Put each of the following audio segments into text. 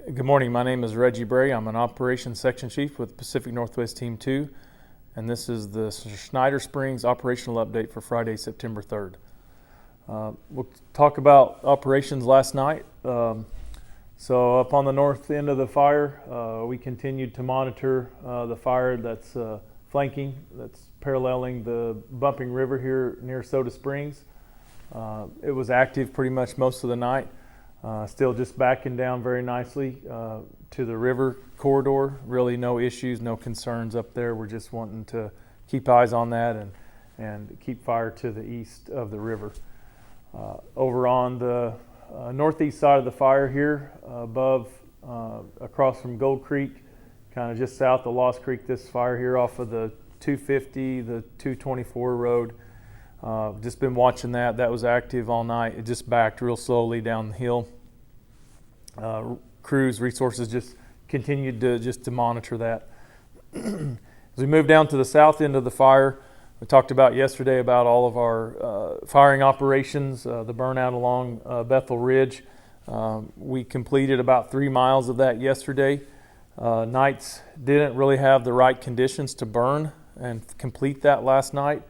Good morning. My name is Reggie Bray. I'm an Operations Section Chief with Pacific Northwest Team 2, and this is the Schneider Springs operational update for Friday, September 3rd. We'll talk about operations last night. So up on the north end of the fire, we continued to monitor the fire that's flanking, that's paralleling the bumping river here near Soda Springs. It was active pretty much most of the night. Still just backing down very nicely to the river corridor. Really no issues, no concerns up there. We're just wanting to keep eyes on that and keep fire to the east of the river. Over on the northeast side of the fire here, above, across from Gold Creek, kind of just south of Lost Creek, this fire here off of the 250, the 224 road. Just been watching that. That was active all night. It just backed real slowly down the hill. Crews, resources just continued to monitor that. As we move down to the south end of the fire, we talked about yesterday about all of our firing operations, the burnout along Bethel Ridge. We completed about 3 miles of that yesterday. Nights didn't really have the right conditions to burn and complete that last night.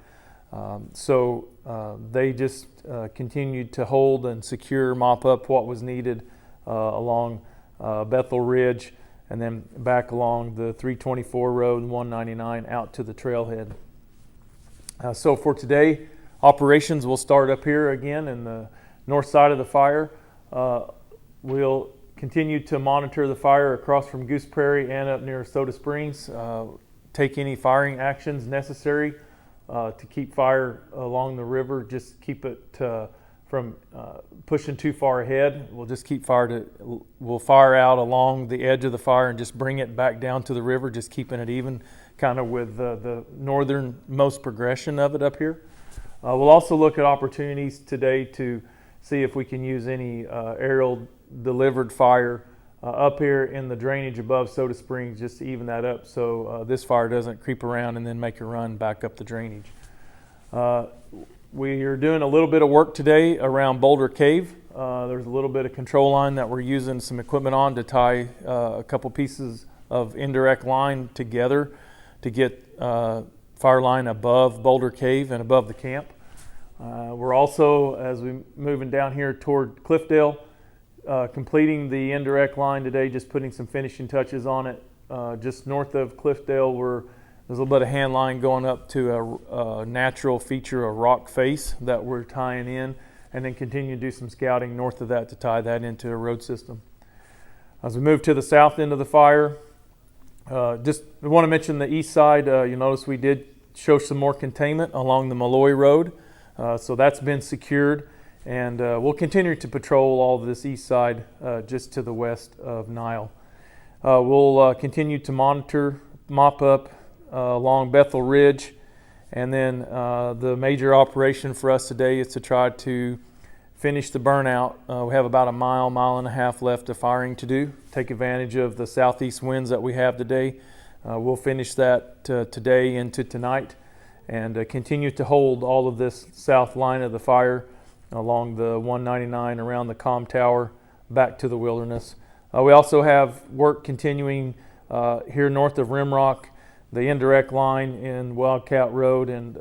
So they just continued to hold and secure, mop up what was needed along Bethel Ridge and then back along the 324 road and 199 out to the trailhead. So for today, operations will start up here again in the north side of the fire. We'll continue to monitor the fire across from Goose Prairie and up near Soda Springs, take any firing actions necessary to keep fire along the river, just keep it from pushing too far ahead. We'll just keep we'll fire out along the edge of the fire and just bring it back down to the river, just keeping it even kind of with the northernmost progression of it up here. We'll also look at opportunities today to see if we can use any aerial delivered fire up here in the drainage above Soda Springs, just to even that up so this fire doesn't creep around and then make a run back up the drainage. We are doing a little bit of work today around Boulder Cave. There's a little bit of control line that we're using some equipment on to tie a couple pieces of indirect line together to get fire line above Boulder Cave and above the camp. We're also, as we're moving down here toward Cliffdale, completing the indirect line today, just putting some finishing touches on it. Just north of Cliffdale, there's a little bit of hand line going up to a natural feature, a rock face that we're tying in, and then continue to do some scouting north of that to tie that into a road system. As we move to the south end of the fire, we want to mention the east side. You notice we did show some more containment along the Malloy Road, so that's been secured. And we'll continue to patrol all of this east side just to the west of Nile. We'll continue to mop up along Bethel Ridge. And then the major operation for us today is to try to finish the burnout. We have about a mile and a half left of firing to do. Take advantage of the southeast winds that we have today. We'll finish that today into tonight and continue to hold all of this south line of the fire along the 199 around the comm tower back to the wilderness. We also have work continuing here north of Rimrock, the indirect line in Wildcat Road and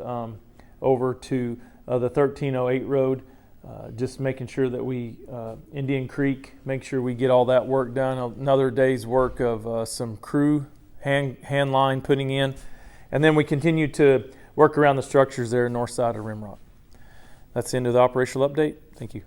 over to the 1308 road, just making sure that we, Indian Creek, make sure we get all that work done. Another day's work of some crew hand line putting in. And then we continue to work around the structures there north side of Rimrock. That's the end of the operational update. Thank you.